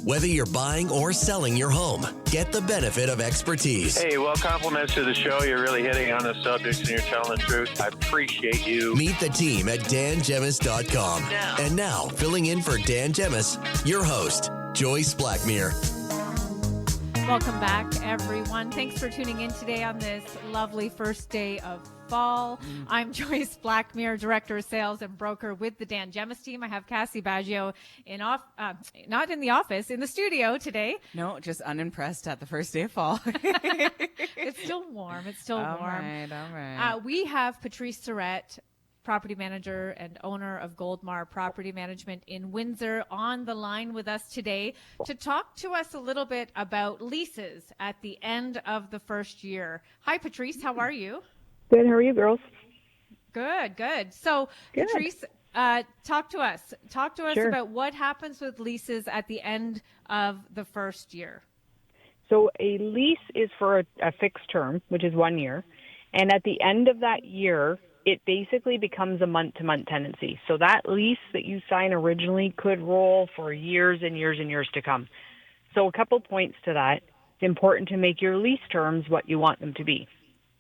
Whether you're buying or selling your home, get the benefit of expertise. Hey, well, compliments to the show. You're really hitting on the subjects and you're telling the truth. I appreciate you. Meet the team at dangemis.com. And now, filling in for Dan Gemis, your host, Joyce Blackmere. Welcome back, everyone. Thanks for tuning in today on this lovely first day of fall. I'm Joyce Blackmere, Director of Sales and Broker with the Dan Gemis team. I have Cassie Baggio not in the office, in the studio today. No, just unimpressed at the first day of fall. It's still warm. It's still All warm. right. We have Patrice Surrett, property manager and owner of Goldmar Property Management in Windsor, on the line with us today to talk to us a little bit about leases at the end of the first year. Hi, Patrice. How are you? Good. How are you, girls? Good. So, Good. Patrice, talk to us. Sure. About what happens with leases at the end of the first year. So a lease is for a fixed term, which is 1 year. And at the end of that year, it basically becomes a month-to-month tenancy. So that lease that you sign originally could roll for years and years and years to come. So a couple points to that. It's important to make your lease terms what you want them to be,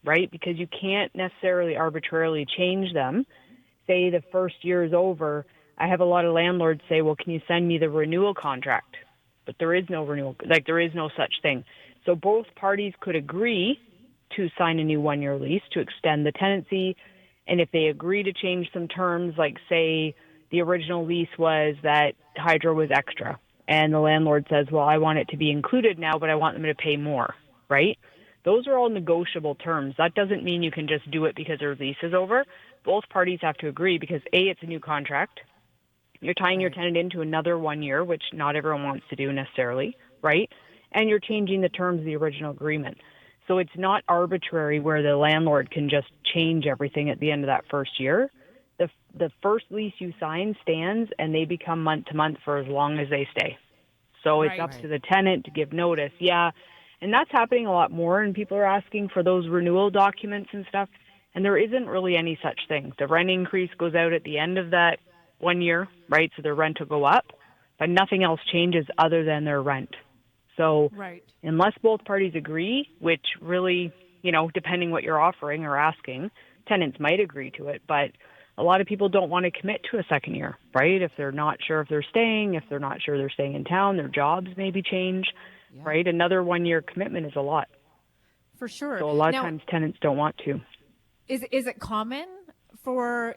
right? Because you can't necessarily arbitrarily change them. Say the first year is over. I have a lot of landlords say, well, can you send me the renewal contract? But there is no renewal, there is no such thing. So both parties could agree to sign a new 1 year lease to extend the tenancy. And if they agree to change some terms, like say the original lease was that hydro was extra, and the landlord says, well, I want it to be included now, but I want them to pay more, right? Those are all negotiable terms. That doesn't mean you can just do it because their lease is over. Both parties have to agree because, A, it's a new contract. You're tying your tenant into another 1 year, which not everyone wants to do necessarily, right? And you're changing the terms of the original agreement. So it's not arbitrary where the landlord can just change everything at the end of that first year. The first lease you sign stands, and they become month to month for as long as they stay. So it's up to the tenant to give notice. Yeah, and that's happening a lot more, and people are asking for those renewal documents and stuff, and there isn't really any such thing. The rent increase goes out at the end of that 1 year, right? So their rent will go up, but nothing else changes other than their rent. So unless both parties agree, which really, depending what you're offering or asking, tenants might agree to it. But a lot of people don't want to commit to a second year, right? If they're not sure if they're staying, if they're not sure they're staying in town, their jobs maybe change, right? Another 1 year commitment is a lot. For sure. So a lot of times tenants don't want to. Is it common for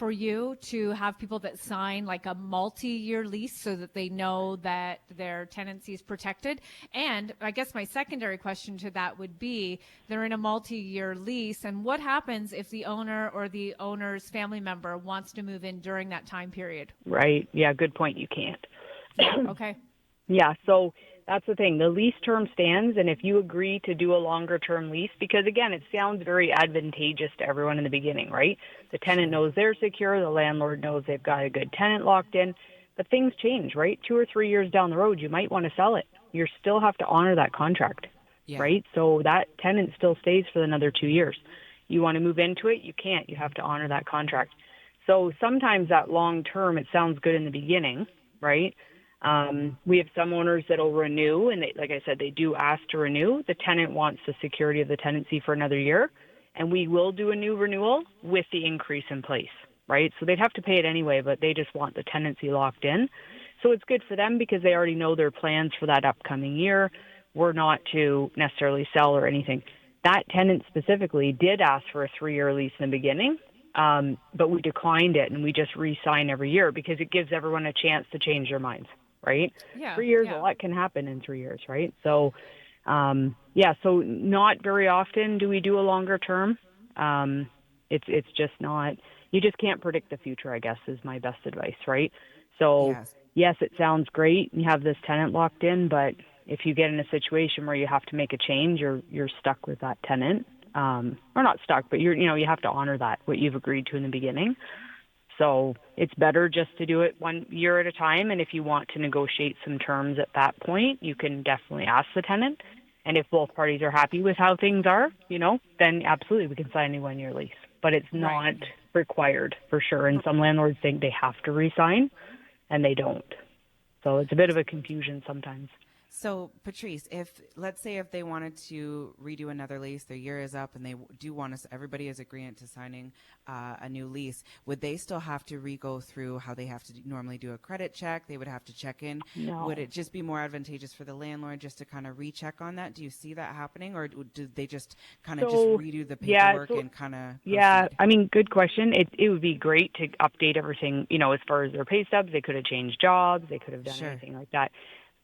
you to have people that sign like a multi-year lease so that they know that their tenancy is protected? And I guess my secondary question to that would be, they're in a multi-year lease, and what happens if the owner or the owner's family member wants to move in during that time period? Right. Yeah, good point. You can't. Okay. Yeah, so that's the thing. The lease term stands, and if you agree to do a longer-term lease, because, again, it sounds very advantageous to everyone in the beginning, right? The tenant knows they're secure. The landlord knows they've got a good tenant locked in. But things change, right? 2 or 3 years down the road, you might want to sell it. You still have to honor that contract, right? So that tenant still stays for another 2 years. You want to move into it, you can't. You have to honor that contract. So sometimes that long-term, it sounds good in the beginning, right? We have some owners that'll renew, and like I said, they do ask to renew. The tenant wants the security of the tenancy for another year, and we will do a new renewal with the increase in place, right? So they'd have to pay it anyway, but they just want the tenancy locked in. So it's good for them because they already know their plans for that upcoming year. We're not to necessarily sell or anything. That tenant specifically did ask for a 3-year lease in the beginning, but we declined it, and we just re-sign every year because it gives everyone a chance to change their minds. Right? 3 years, a lot can happen in 3 years, right? So, so not very often do we do a longer term. It's just not, you just can't predict the future, I guess, is my best advice, right? So, yes, it sounds great. You have this tenant locked in, but if you get in a situation where you have to make a change, you're stuck with that tenant. Or not stuck, but you have to honor that, what you've agreed to in the beginning. So it's better just to do it 1 year at a time. And if you want to negotiate some terms at that point, you can definitely ask the tenant. And if both parties are happy with how things are, then absolutely we can sign a 1 year lease. But it's not required for sure. And some landlords think they have to re-sign, and they don't. So it's a bit of a confusion sometimes. So, Patrice, let's say if they wanted to redo another lease, their year is up, and they do want us, everybody is agreeing to signing a new lease, would they still have to go through how they have to normally do a credit check? They would have to check in. No. Would it just be more advantageous for the landlord just to kind of recheck on that? Do you see that happening, or do they just kind of just redo the paperwork and kind of? Yeah, I mean, good question. It would be great to update everything. As far as their pay stubs, they could have changed jobs, they could have done anything like that,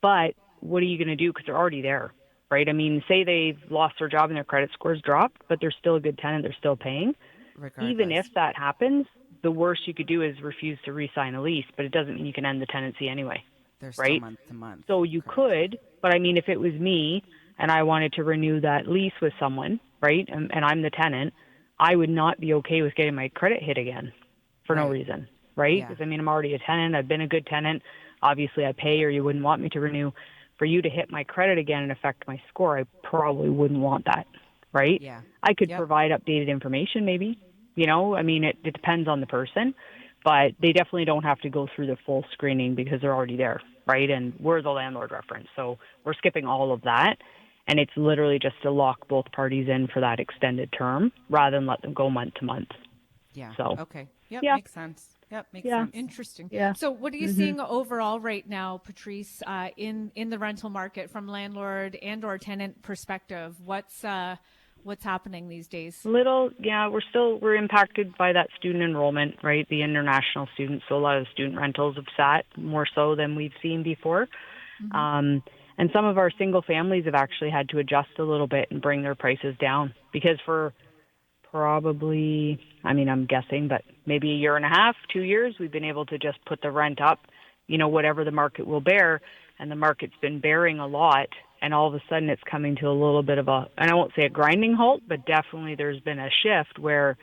but what are you going to do? Because they're already there, right? I mean, say they've lost their job and their credit scores dropped, but they're still a good tenant. They're still paying. Regardless. Even if that happens, the worst you could do is refuse to re-sign a lease, but it doesn't mean you can end the tenancy anyway. They're right? Still month to month. So you could, but I mean, if it was me and I wanted to renew that lease with someone, right, and I'm the tenant, I would not be okay with getting my credit hit again for no reason, right? Because, I mean, I'm already a tenant. I've been a good tenant. Obviously, I pay, or you wouldn't want me to renew. For you to hit my credit again and affect my score, I probably wouldn't want that, right? Yeah. I could provide updated information maybe, I mean, it depends on the person, but they definitely don't have to go through the full screening because they're already there, right? And we're the landlord reference, so we're skipping all of that, and it's literally just to lock both parties in for that extended term rather than let them go month to month. Yeah. So, okay. Yep, yeah. Makes sense. Yep, makes sense. Interesting. Yeah. So what are you seeing overall right now, Patrice, in the rental market from landlord and or tenant perspective? What's happening these days? We're impacted by that student enrollment, right? The international students. So a lot of student rentals have sat more so than we've seen before. And some of our single families have actually had to adjust a little bit and bring their prices down because for probably, I mean, I'm guessing, but maybe a year and a half, 2 years, we've been able to just put the rent up, whatever the market will bear. And the market's been bearing a lot. And all of a sudden it's coming to a little bit of and I won't say a grinding halt, but definitely there's been a shift where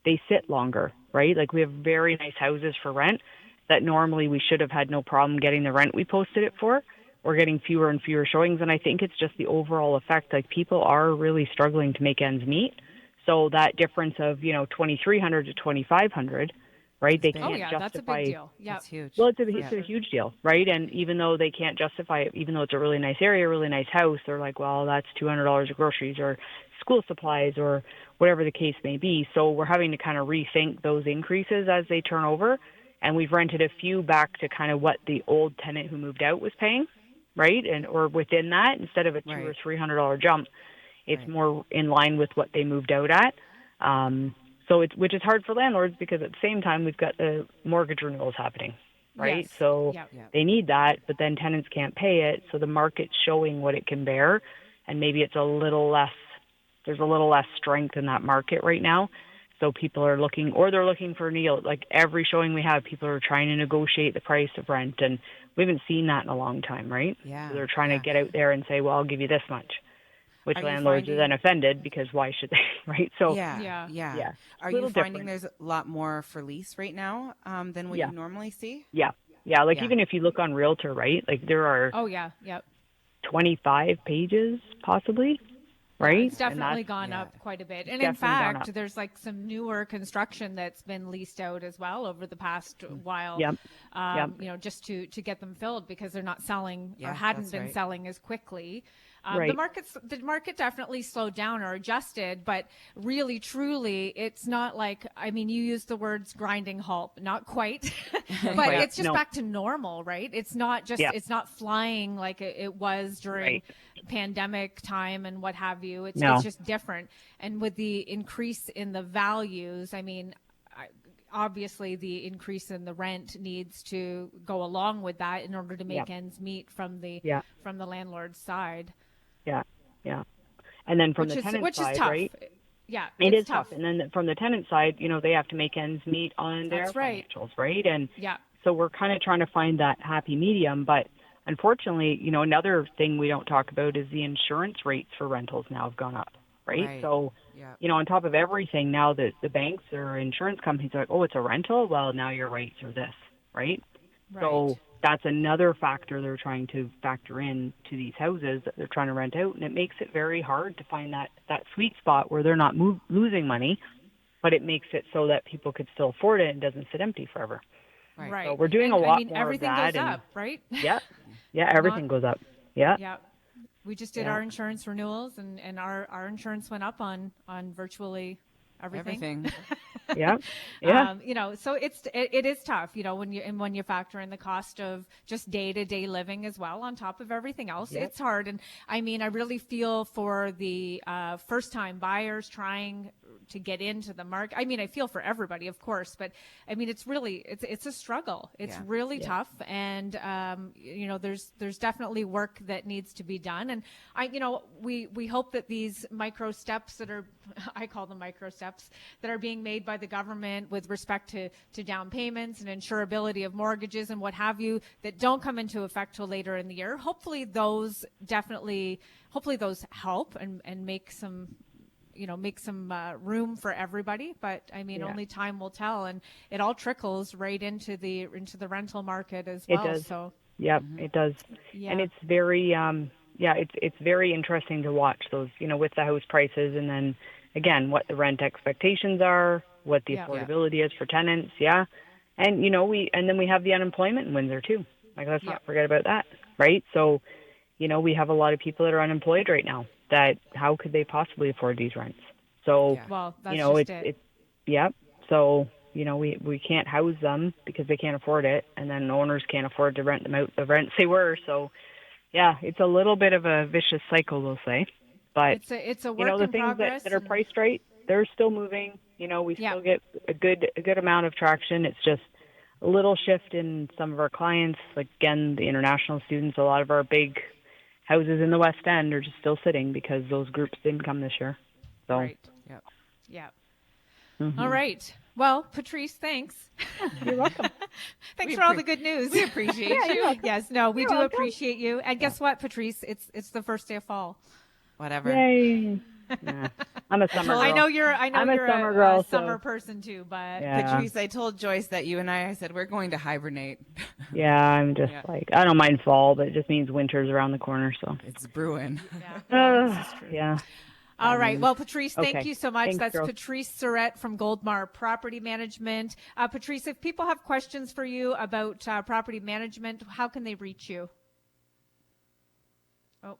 they sit longer, right? Like we have very nice houses for rent that normally we should have had no problem getting the rent we posted it for. We're getting fewer and fewer showings. And I think it's just the overall effect. Like people are really struggling to make ends meet. So that difference of, $2,300 to $2,500, right? They can't justify. That's a big deal. Yeah, That's huge. Well, it's a huge deal, right? And even though they can't justify it, even though it's a really nice area, really nice house, they're like, well, that's $200 of groceries or school supplies or whatever the case may be. So we're having to kind of rethink those increases as they turn over. And we've rented a few back to kind of what the old tenant who moved out was paying, right? Or within that, instead of a $200 or $300 jump. It's more in line with what they moved out at. Which is hard for landlords because at the same time, we've got the mortgage renewals happening, right? Yes. So they need that, but then tenants can't pay it. So the market's showing what it can bear. And maybe it's there's a little less strength in that market right now. So people are looking for a deal. Like every showing we have, people are trying to negotiate the price of rent. And we haven't seen that in a long time, right? Yeah. So they're trying to get out there and say, well, I'll give you this much. Which landlords are then offended because why should they, right? So yeah. Are you finding different. there's a lot more for lease right now than what you normally see? Yeah. Like even if you look on Realtor, right? Like there are 25 pages possibly, right? It's definitely gone up quite a bit. And in fact, there's like some newer construction that's been leased out as well over the past while, just to get them filled because they're not selling or hadn't been selling as quickly. The market definitely slowed down or adjusted, but really, truly, it's not like, I mean, you used the words grinding halt, not quite, but it's just back to normal, right? It's not just, it's not flying like it was during pandemic time and what have you. It's just different. And with the increase in the values, I mean, obviously the increase in the rent needs to go along with that in order to make ends meet from the landlord's side. Yeah. And then from the tenant side, right? Yeah, it is tough. And then from the tenant side, they have to make ends meet on their financials, right? And so we're kind of trying to find that happy medium. But unfortunately, another thing we don't talk about is the insurance rates for rentals now have gone up, right? So, on top of everything, now the banks or insurance companies are like, oh, it's a rental? Well, now your rates are this, right? So that's another factor they're trying to factor in to these houses that they're trying to rent out. And it makes it very hard to find that sweet spot where they're not losing money, but it makes it so that people could still afford it and doesn't sit empty forever. Right. So we're doing And, a lot I mean, more everything of that. goes and, up, right? Yeah. Yeah. Everything goes up. Yeah. Yeah. We just did Yeah. our insurance renewals, and our insurance went up on virtually everything. Yeah. Yeah. So it is tough, when you factor in the cost of just day-to-day living as well on top of everything else. Yep. It's hard. And I mean, I really feel for the first-time buyers trying to get into the market. I mean, I feel for everybody, of course, but I mean, it's a struggle. It's really tough. And, there's definitely work that needs to be done. And we hope that these micro steps I call them micro steps, that are being made by the government with respect to down payments and insurability of mortgages and what have you, that don't come into effect till later in the year. Hopefully those help and make some room for everybody. But I mean, only time will tell, and it all trickles right into the rental market as well. It does. So Yep, it does. Yeah. And it's very, it's very interesting to watch those, with the house prices, and then again, what the rent expectations are, what the affordability is for tenants. Yeah. And, and then we have the unemployment in Windsor too. Like, let's not forget about that. Right. So, we have a lot of people that are unemployed right now, that how could they possibly afford these rents? So, well, that's it's So, we can't house them because they can't afford it, and then owners can't afford to rent them out the rents they were. So, yeah, it's a little bit of a vicious cycle, we'll say. But it's a work the in things progress. that are priced right, they're still moving. We still get a good amount of traction. It's just a little shift in some of our clients. Like, again, the international students, a lot of our big houses in the West End are just still sitting because those groups didn't come this year. So, right. Yeah. All right. Well, Patrice, thanks. You're welcome. Thanks for all the good news. We appreciate you. Yes, no, we You're do welcome. appreciate you. And guess what, Patrice? It's the first day of fall. Whatever. Yay. Yeah. I'm a summer girl. I know you're I'm a you're summer girl, so- summer person too, but Yeah. Patrice, I told Joyce that you and I said we're going to hibernate. Yeah, I'm just like, I don't mind fall, but it just means winter's around the corner. So, It's brewing. yeah. All right. Well, Patrice, thank okay. you so much. Thanks, That's girls. Patrice Surrett from Goldmar Property Management. Patrice, if people have questions for you about property management, how can they reach you? Oh,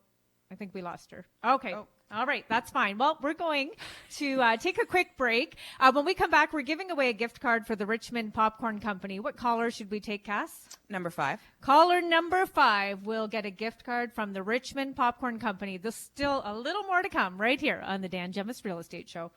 I think we lost her. Okay. Oh. All right. That's fine. Well, we're going to take a quick break. When we come back, we're giving away a gift card for the Richmond Popcorn Company. What caller should we take, Cass? Number 5. Caller number 5 will get a gift card from the Richmond Popcorn Company. There's still a little more to come right here on the Dan Gemis Real Estate Show.